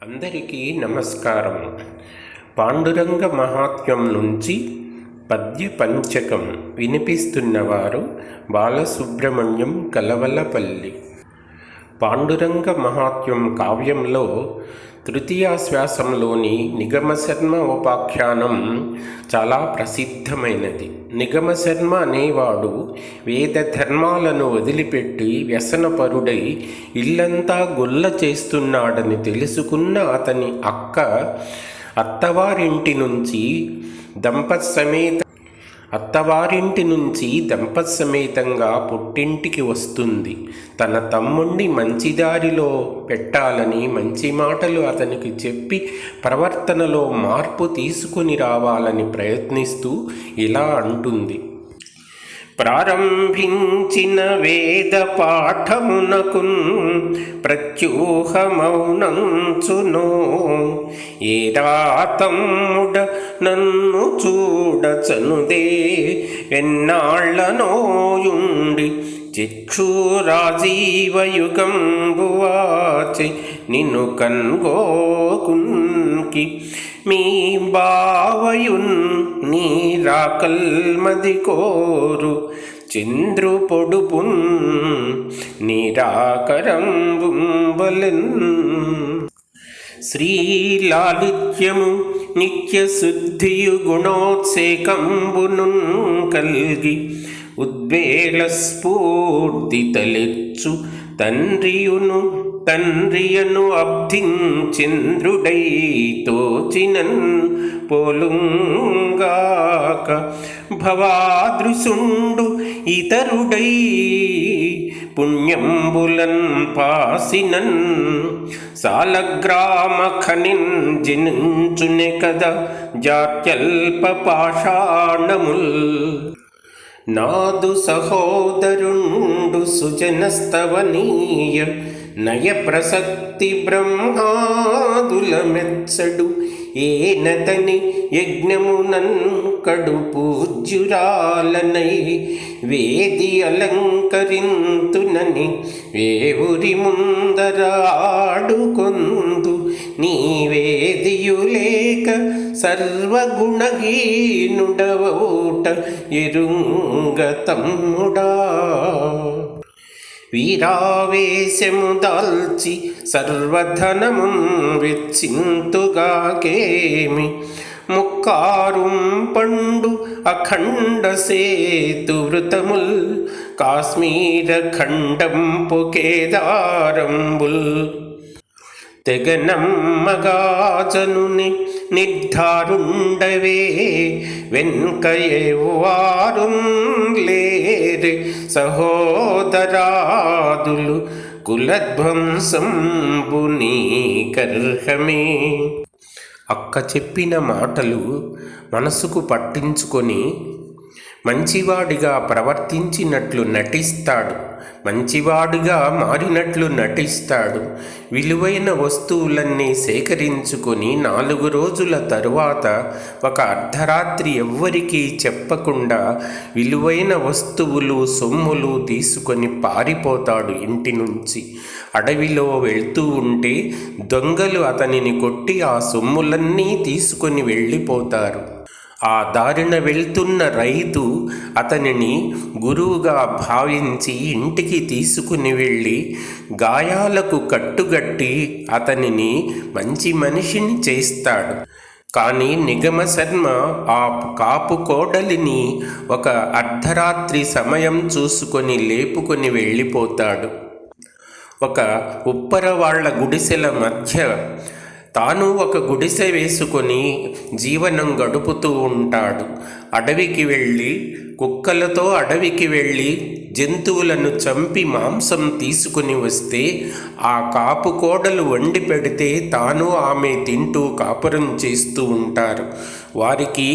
అందరికీ నమస్కారం. పాండురంగ మహాత్మ్యం నుంచి పద్య పంచకం వినిపిస్తున్నవారు బాలసుబ్రహ్మణ్యం కలవలపల్లి. పాండురంగ మహాత్మ్యం కావ్యంలో తృతీయాశ్వాసంలోని నిగమశర్మ ఉపాఖ్యానం చాలా ప్రసిద్ధమైనది. నిగమశర్మ అనేవాడు వేద ధర్మాలను వదిలిపెట్టి వ్యసనపరుడై ఇల్లంతా గొల్ల చేస్తున్నాడని తెలుసుకున్న అతని అక్క అత్తవారింటి నుంచి దంపత్సమేతంగా పుట్టింటికి వస్తుంది. తన తమ్ముణ్ణి మంచి దారిలో పెట్టాలని మంచి మాటలు అతనికి చెప్పి ప్రవర్తనలో మార్పు తీసుకుని రావాలని ప్రయత్నిస్తూ ఇలా అంటుంది. ప్రారంభించిన వేద పాఠమునకున్ ప్రత్యూహమౌనంచునో ఏరా తమ్ముడ నన్ను చూడచనుదే ఎన్నాళ్లనోయుండి చిక్షురాజీవయుగంబువాచి నిన్ను కన్గోకున్కి మీ బావయున్ నీ రాకల్మది కోరు చంద్రు పొడుపున్ నిరాకరంబుంబలెన్. శ్రీలాలిత్యము నిత్యశుద్ధియు గుణోత్సేకంబును కల్గి ఉద్వేళ స్ఫూర్తి తలెచ్చు తండ్రియను అబ్ధించంద్రుడై తోచినన్ పోలుంగాక భవాదృశుండు ఇతరుడై పుణ్యంబులన్ పాసినన్ సాలగ్రామ ఖనిన్ జినుచునె కద జాత్యల్ప పాషాణముల్. నాదు సహోదరుండు సుజనస్తవనీయ నయ ప్రసక్తి బ్రహ్మాదుల మెచ్చడు ఏనతని యజ్ఞమునన్ కడు పూజ్యురాలనై వేది అలంకరింతునని వేవురి ముందరాడుకొందు నీవేదియులేక సర్వగుణహీనుడవోట ఎరుంగ తమ్ముడా. వీరావేశము దాల్చి సర్వధనమున్ వెచ్చింతుగాకేమి ముక్కారుం పండు అఖండ సేతు వృతముల్ కాశ్మీర ఖండంపు కేదారంబుల్ తెగనమ్మగాజనుని నిర్ధారుండవే వెన్కయేవారు లేరే సహోదరాదులు కులధ్వంసంబు నీకర్హమే. అక్క చెప్పిన మాటలు మనసుకు పట్టించుకొని మంచివాడిగా ప్రవర్తించినట్లు నటిస్తాడు, మంచివాడిగా మారినట్లు నటిస్తాడు. విలువైన వస్తువులన్నీ సేకరించుకొని 4 రోజుల తరువాత ఒక అర్ధరాత్రి ఎవ్వరికీ చెప్పకుండా విలువైన వస్తువులు సొమ్ములు తీసుకొని పారిపోతాడు ఇంటి నుంచి. అడవిలో వెళ్తూ ఉంటే దొంగలు అతనిని కొట్టి ఆ సొమ్ములన్నీ తీసుకొని వెళ్ళిపోతారు. ఆ దారిన వెళ్తున్న రైతు అతనిని గురువుగా భావించి ఇంటికి తీసుకుని వెళ్ళి గాయాలకు కట్టుగట్టి అతనిని మంచి మనిషిని చేస్తాడు. కానీ నిగమశర్మ ఆ కాపు కోడలిని ఒక అర్ధరాత్రి సమయం చూసుకొని లేపుకొని వెళ్ళిపోతాడు. ఒక ఉప్పర వాళ్ళ గుడిసెల మధ్య తాను ఒక గుడిసె వేసుకొని జీవనం గడుపుతూ ఉంటాడు. కుక్కలతో అడవికి వెళ్ళి జంతువులను చంపి మాంసం తీసుకుని వస్తే ఆ కాపు కోడలు వండి పెడితే తాను ఆమె తింటూ కాపురం చేస్తూ ఉంటారు. వారికి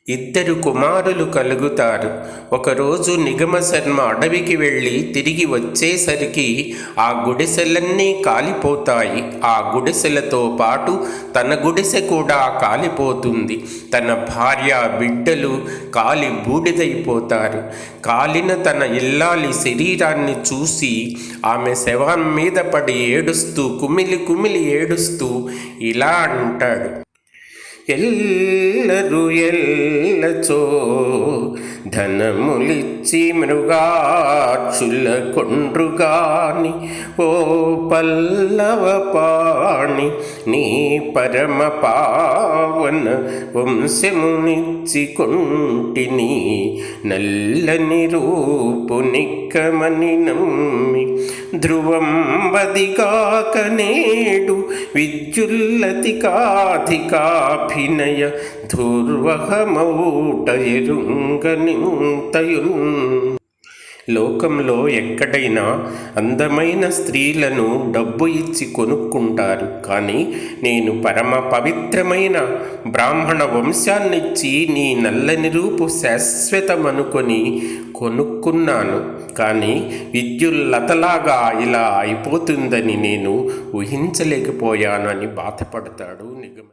2 కుమారులు కలుగుతారు. ఒకరోజు నిగమశర్మ అడవికి వెళ్ళి తిరిగి వచ్చేసరికి ఆ గుడిసెలన్నీ కాలిపోతాయి. ఆ గుడిసెలతో పాటు తన గుడిసె కూడా కాలిపోతుంది. తన భార్య, బిడ్డలు కాలి బూడిదైపోతారు. కాలిన తన ఇల్లాలి శరీరాన్ని చూసి ఆమె శవం మీద పడి ఏడుస్తూ, కుమిలి కుమిలి ఏడుస్తూ ఇలా అంటాడు: ఎల్లరు ఎల్లచో ధనములిచ్చి మృగాక్షుల కొండ్రుగాని, ఓ పల్లవ పాణి నీ పరమ పావన వంశమునిచ్చి కొంటిని, నల్లని రూపు నిక్కమని నమ్మి ధ్రువం వదిగాక నేడు విద్యుల్లతికాధికాభినయ దుర్వహమౌట ఎరుంగనింతయున్. లోకంలో ఎక్కడైనా అందమైన స్త్రీలను డబ్బు ఇచ్చి కొనుక్కుంటారు. కానీ నేను పరమ పవిత్రమైన బ్రాహ్మణ వంశాన్నిచ్చి నీ నల్లని రూపు శాశ్వతమనుకొని కొనుక్కున్నాను. కానీ విద్యుల్లతలాగా ఇలా అయిపోతుందని నేను ఊహించలేకపోయానని బాధపడతాడు నిగమ.